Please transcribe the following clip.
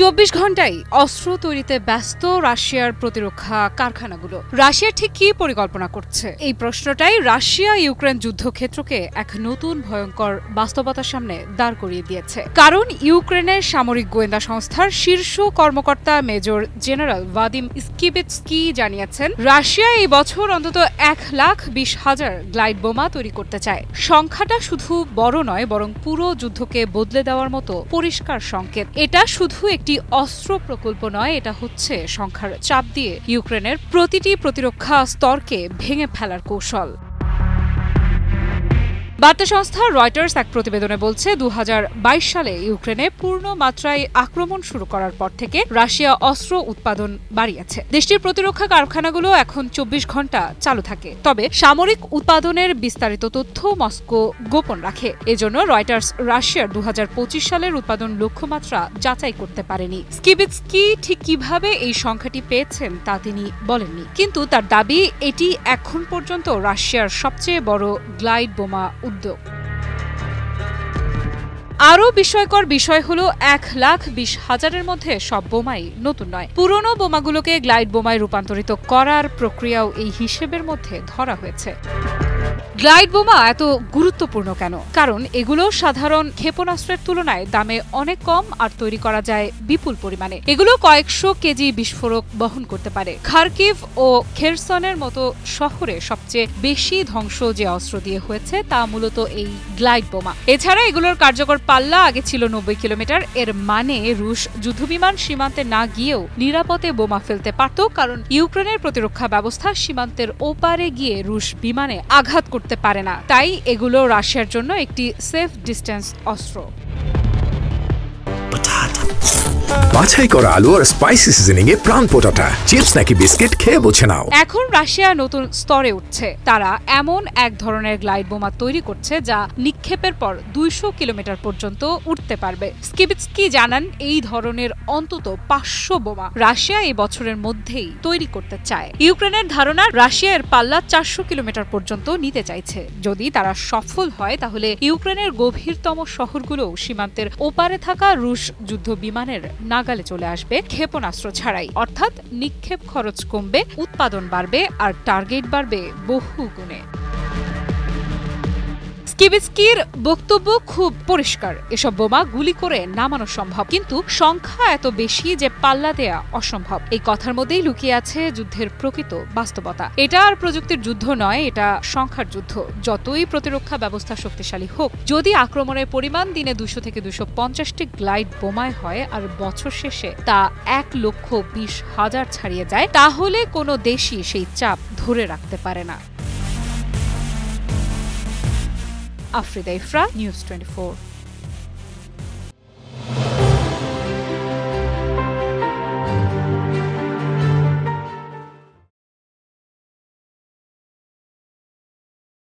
24 ঘন্টায় অস্ত্র তৈরিতে ব্যস্ত রাশিয়ার প্রতিরক্ষা কারখানাগুলো। রাশিয়া ঠিক কি পরিকল্পনা করছে? এই প্রশ্নটাই রাশিয়া ইউক্রেন যুদ্ধক্ষেত্রকে এক নতুন ভয়ঙ্কর বাস্তবতার সামনে দাঁড় করিয়ে দিয়েছে। কারণ ইউক্রেনের সামরিক গোয়েন্দা সংস্থার শীর্ষ কর্মকর্তা মেজর জেনারেল ভাদিম স্কিবিৎস্কি জানিয়েছেন, রাশিয়া এই বছর অন্তত 1,20,000 গ্লাইড বোমা তৈরি করতে চায়। সংখ্যাটা শুধু বড় নয়, বরং পুরো যুদ্ধকে বদলে দেওয়ার মতো পরিষ্কার সংকেত। এটা শুধু একটি অস্ত্র প্রকল্প নয়, এটা হচ্ছে সংখ্যার চাপ দিয়ে ইউক্রেনের প্রতিটি প্রতিরক্ষা স্তরকে ভেঙে ফেলার কৌশল। বার্তা সংস্থা রয়টার্স এক প্রতিবেদনে বলছে, 2022 সালে ইউক্রেনে পূর্ণ মাত্রায় আক্রমণ শুরু করার পর থেকে রাশিয়া অস্ত্র উৎপাদন বাড়িয়েছে। দেশটির প্রতিরক্ষা কারখানাগুলো এখন 24 ঘন্টা চালু থাকে। তবে সামরিক উৎপাদনের বিস্তারিত তথ্য মস্কো গোপন রাখে। এজন্য রয়টার্স রাশিয়ার 2025 সালের উৎপাদন লক্ষ্যমাত্রা যাচাই করতে পারেনি। স্কিবিৎস্কি ঠিক কিভাবে এই সংখ্যাটি পেয়েছেন তা তিনি বলেননি, কিন্তু তার দাবি এটি এখন পর্যন্ত রাশিয়ার সবচেয়ে বড় গ্লাইড বোমা উদ্যোগ। আরও বিস্ময়কর বিষয় হলো 1,20,000-এর মধ্যে সব বোমাই নতুন নয়। পুরনো বোমাগুলোকে গ্লাইড বোমায় রূপান্তরিত করার প্রক্রিয়াও এই হিসেবের মধ্যে ধরা হয়েছে। গ্লাইড বোমা এত গুরুত্বপূর্ণ কেন? কারণ এগুলো সাধারণ ক্ষেপণাস্ত্রের তুলনায় দামে অনেক কম আর তৈরি করা যায় বিপুল পরিমাণে। এগুলো কয়েকশো কেজি বিস্ফোরক বহন করতে পারে। খার্কিভ ও খেরসনের মতো শহরে সবচেয়ে বেশি ধ্বংস যে অস্ত্র দিয়ে হয়েছে তা মূলত এই গ্লাইড বোমা। এছাড়া এগুলোর কার্যকর পাল্লা আগে ছিল 90 কিলোমিটার। এর মানে রুশ যুদ্ধবিমান সীমান্তে না গিয়েও নিরাপদে বোমা ফেলতে পারত, কারণ ইউক্রেনের প্রতিরক্ষা ব্যবস্থা সীমান্তের ওপারে গিয়ে রুশ বিমানে আঘাত করতে পারে না। তাই এগুলো রাশিয়ার জন্য একটি সেফ ডিস্টেন্স অস্ত্র। বাছাই করা আলু আর স্পাইসি সিজনিং এ প্রাণ পোটাটা চিপস নাকি বিস্কিট খেয়ে বুঝে নাও। এখন রাশিয়া নতুন স্তরে উঠছে। তারা এমন এক ধরনের গ্লাইড বোমা তৈরি করছে যা নিক্ষেপের পর 200 কিলোমিটার পর্যন্ত উঠতে পারবে। স্কিবিৎস্কি জানান, এই ধরনের অন্তত 500 বোমা রাশিয়া এই বছরের মধ্যেই তৈরি করতে চায়। ইউক্রেনের ধারণা, রাশিয়া এর পাল্লা 400 কিলোমিটার পর্যন্ত নিতে চাইছে। যদি তারা সফল হয়, তাহলে ইউক্রেনের গভীরতম শহরগুলো সীমান্তের ওপারে থাকা রুশ যুদ্ধ বিমানের নাগালে চলে আসবে ক্ষেপণাস্ত্র ছাড়াই। অর্থাৎ নিক্ষেপ খরচ কমবে, উৎপাদন বাড়বে আর টার্গেট বাড়বে বহু গুণে। স্কিবিৎস্কির বক্তব্য খুব পরিষ্কার, এসব বোমা গুলি করে নামানো সম্ভব, কিন্তু সংখ্যা এত বেশি যে পাল্লা দেয়া অসম্ভব। এই কথার মধ্যেই লুকিয়ে আছে যুদ্ধের প্রকৃত বাস্তবতা। এটা আর প্রযুক্তির যুদ্ধ নয়, এটা সংখ্যার যুদ্ধ। যতই প্রতিরক্ষা ব্যবস্থা শক্তিশালী হোক, যদি আক্রমণের পরিমাণ দিনে 200 থেকে 250টি গ্লাইড বোমায় হয় আর বছর শেষে তা 1,20,000 ছাড়িয়ে যায়, তাহলে কোনো দেশই সেই চাপ ধরে রাখতে পারে না। আফ্রিদা ইফরা, নিউজ 24।